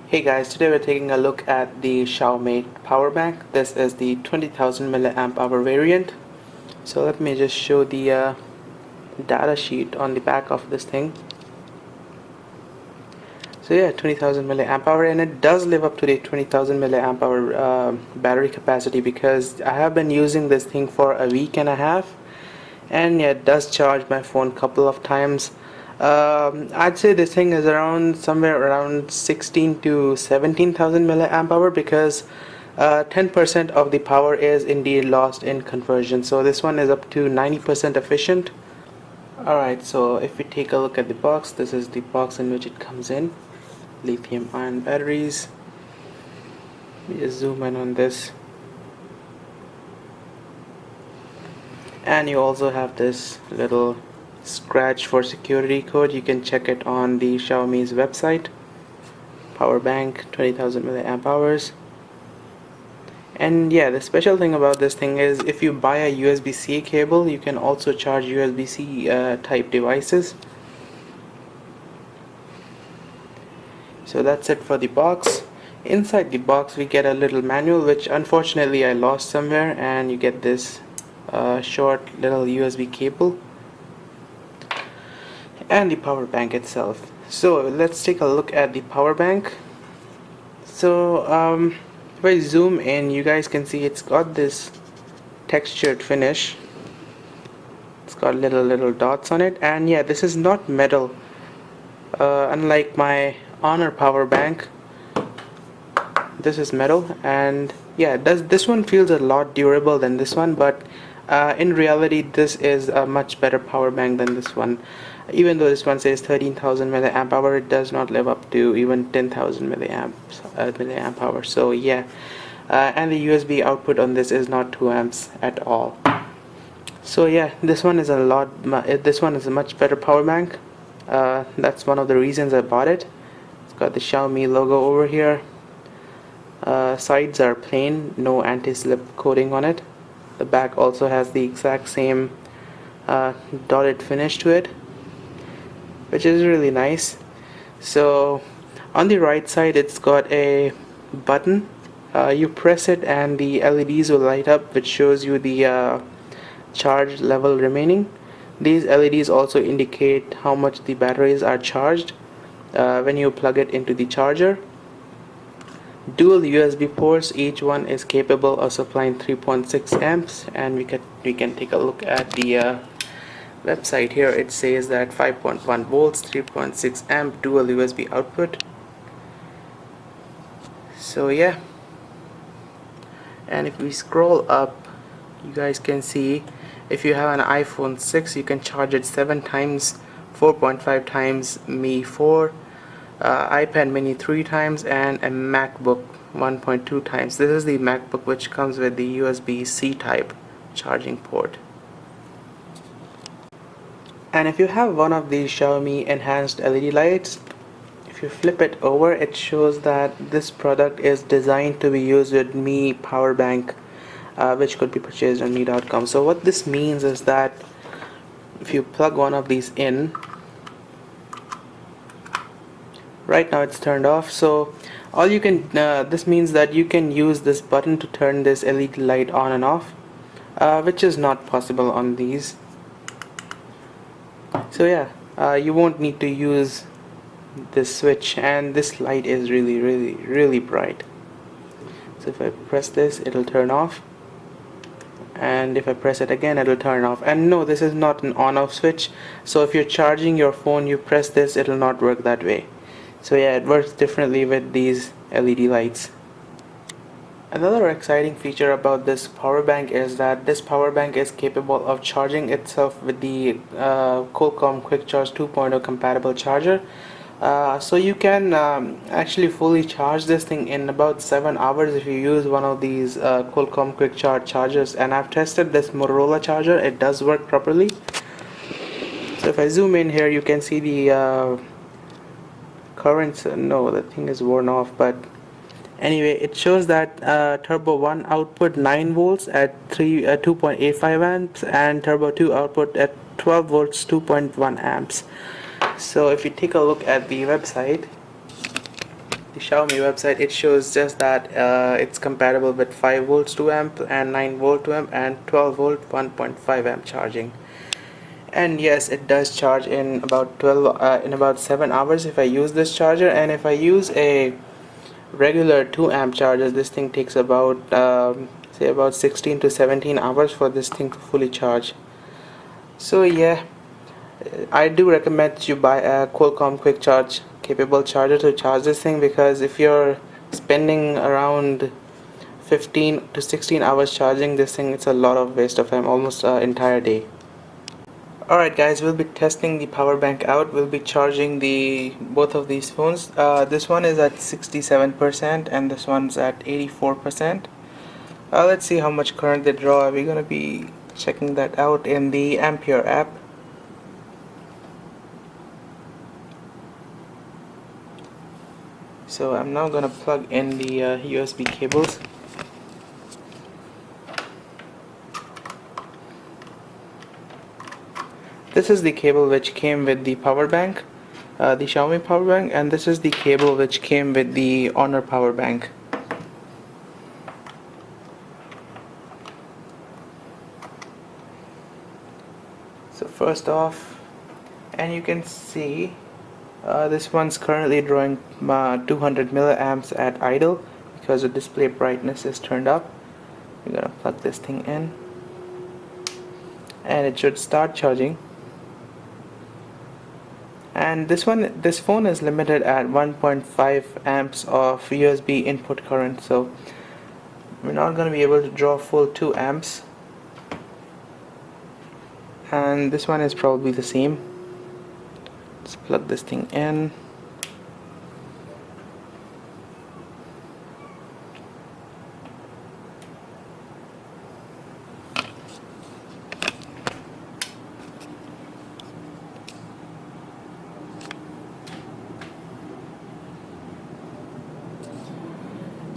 Hey guys, today we're taking a look at the Xiaomi power bank. This is the 20,000 milliamp hour variant. So let me just show the data sheet on the back of this thing. So yeah, 20,000 milliamp hour, and it does live up to the 20,000 milliamp hour battery capacity, because I have been using this thing for a week and a half, and yeah, it does charge my phone a couple of times. I'd say this thing is around somewhere around 16 to 17,000 milliamp hour, because 10% of the power is indeed lost in conversion. So this one is up to 90% efficient. Alright, so if we take a look at the box, this is the box in which it comes in. Lithium ion batteries. Let me just zoom in on this. And you also have this little scratch for security code. You can check it on the Xiaomi's website. Power bank, 20,000 milliamp hours. And yeah, the special thing about this thing is if you buy a USB-C cable, you can also charge USB-C type devices. So that's it for the box. Inside the box we get a little manual, which unfortunately I lost somewhere, and you get this short little USB cable and the power bank itself. So let's take a look at the power bank. So if I zoom in, you guys can see it's got this textured finish. It's got little dots on it, and yeah, this is not metal, unlike my Honor power bank. This is metal, and yeah, this one feels a lot durable than this one, but in reality this is a much better power bank than this one. Even though this one says 13,000 milliamp hour, it does not live up to even 10,000 milliamp hour. So yeah, and the USB output on this is not 2 amps at all. So yeah, this one is a much better power bank. That's one of the reasons I bought it. It's got the Xiaomi logo over here. Sides are plain, no anti-slip coating on it. The back also has the exact same dotted finish to it, which is really nice. So on the right side it's got a button. You press it and the LEDs will light up, which shows you the charge level remaining. These LEDs also indicate how much the batteries are charged when you plug it into the charger. Dual USB ports, each one is capable of supplying 3.6 amps, and we can take a look at the website here. It says that 5.1 volts, 3.6 amp dual USB output. So yeah, and if we scroll up, you guys can see if you have an iPhone 6, you can charge it 7 times, 4.5 times, Mi 4, iPad mini 3 times, and a MacBook 1.2 times. This is the MacBook which comes with the USB-C type charging port. And if you have one of these Xiaomi enhanced LED lights, if you flip it over, it shows that this product is designed to be used with Mi power bank, which could be purchased on mi.com. So what this means is that if you plug one of these in, right now it's turned off, so all you can this means that you can use this button to turn this LED light on and off, which is not possible on these. So yeah, you won't need to use this switch, and this light is really bright. So if I press this, it'll turn off, and if I press it again, it'll turn off. And no, this is not an on-off switch, so if you're charging your phone, you press this, it'll not work that way. So yeah, it works differently with these LED lights. Another exciting feature about this power bank is that this power bank is capable of charging itself with the Qualcomm Quick Charge 2.0 compatible charger. So you can actually fully charge this thing in about 7 hours if you use one of these Qualcomm Quick Charge chargers. And I've tested this Motorola charger, it does work properly. So if I zoom in here, you can see the currents. No, the thing is worn off, but anyway, it shows that turbo 1 output 9 volts at 2.85 amps, and turbo 2 output at 12 volts 2.1 amps. So if you take a look at the website, the Xiaomi website, it shows just that it's compatible with 5 volts 2 amp and 9 volt 2 amp and 12 volt 1.5 amp charging. And yes, it does charge in about 7 hours if I use this charger, and if I use a regular 2 amp charger, this thing takes about say about 16 to 17 hours for this thing to fully charge. So yeah, I do recommend you buy a Qualcomm quick charge capable charger to charge this thing, because if you're spending around 15 to 16 hours charging this thing, it's a lot of waste of time, almost an entire day. Alright guys, we'll be testing the power bank out. We'll be charging the both of these phones. This one is at 67% and this one's at 84%. Let's see how much current they draw. We're gonna be checking that out in the Ampere app. So I'm now gonna plug in the USB cables. This is the cable which came with the power bank, the Xiaomi power bank, and this is the cable which came with the Honor power bank. So first off, and you can see this one's currently drawing 200 milliamps at idle because the display brightness is turned up. We're gonna plug this thing in and it should start charging. And this phone is limited at 1.5 amps of USB input current, so we're not going to be able to draw full 2 amps. And this one is probably the same. Let's plug this thing in.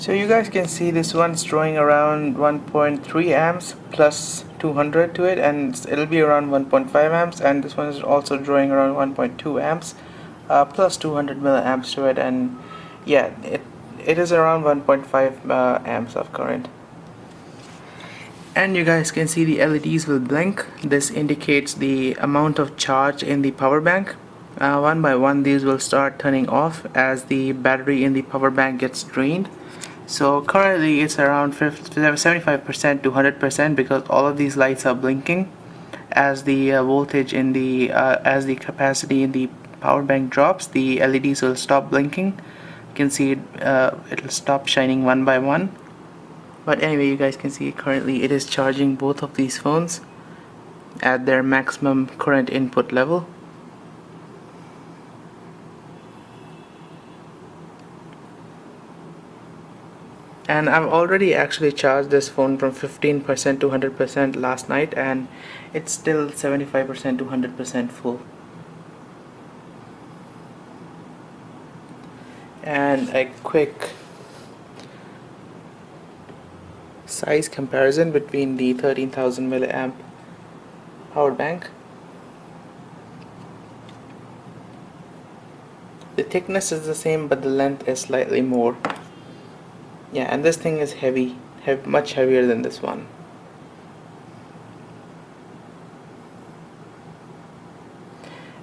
So you guys can see this one's drawing around 1.3 amps plus 200 to it, and it'll be around 1.5 amps, and this one is also drawing around 1.2 amps plus 200 milliamps to it, and yeah, it is around 1.5 amps of current. And you guys can see the LEDs will blink. This indicates the amount of charge in the power bank. One by one these will start turning off as the battery in the power bank gets drained. So currently it's around 75% to 100% because all of these lights are blinking as the voltage in the as the capacity in the power bank drops. The LEDs will stop blinking. You can see it'll stop shining one by one. But anyway, you guys can see currently it is charging both of these phones at their maximum current input level. And I've already actually charged this phone from 15% to 100% last night, and it's still 75% to 100% full. And a quick size comparison between the 13,000 milliamp power bank. The thickness is the same, but the length is slightly more. Yeah, and this thing is heavy, much heavier than this one.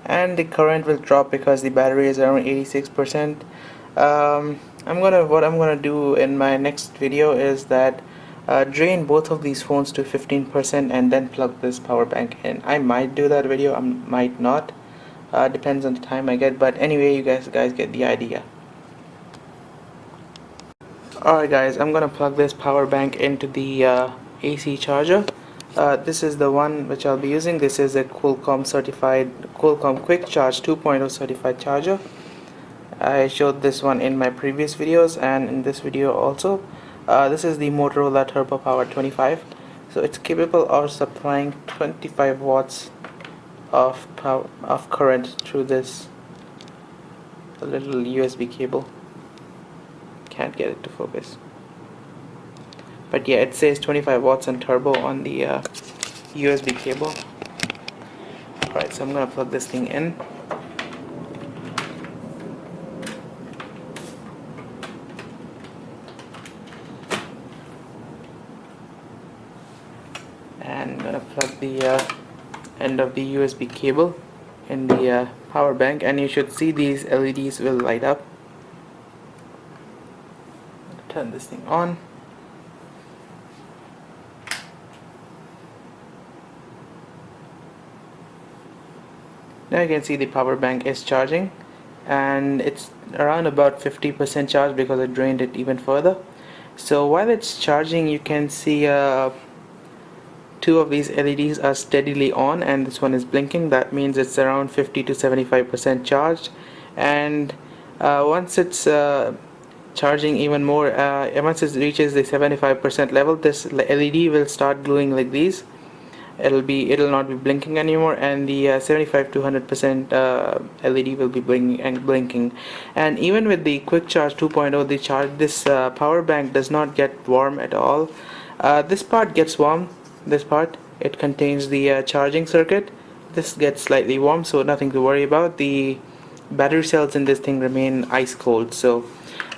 And the current will drop because the battery is around 86%. What I'm gonna do in my next video is that drain both of these phones to 15% and then plug this power bank in. I might do that video, I might not. Depends on the time I get, but anyway, you guys get the idea. Alright guys, I'm gonna plug this power bank into the AC charger. This is the one which I'll be using. This is a Qualcomm Quick Charge 2.0 certified charger. I showed this one in my previous videos and in this video also. This is the Motorola Turbo Power 25. So it's capable of supplying 25 watts of current through this little USB cable. Can't get it to focus, but yeah, it says 25 watts and turbo on the USB cable. Alright, so I'm gonna plug this thing in. plug the end of the USB cable in the power bank, and you should see these LEDs will light up. Turn this thing on. Now you can see the power bank is charging, and it's around about 50% charged because I drained it even further. So while it's charging, you can see two of these LEDs are steadily on and this one is blinking. That means it's around 50 to 75% charged, and once it's charging even more, once it reaches the 75% level, this LED will start glowing like these. It'll not be blinking anymore, and the 75 to 100% LED will be blinking. And even with the quick charge 2.0, the charge this power bank does not get warm at all. This part gets warm. This part, it contains the charging circuit. This gets slightly warm, so nothing to worry about. The battery cells in this thing remain ice cold, so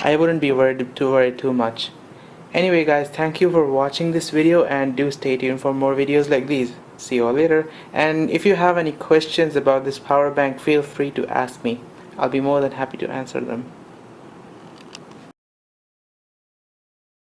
I wouldn't be worried too much. Anyway guys, thank you for watching this video, and do stay tuned for more videos like these. See you all later, and if you have any questions about this power bank, feel free to ask me. I'll be more than happy to answer them.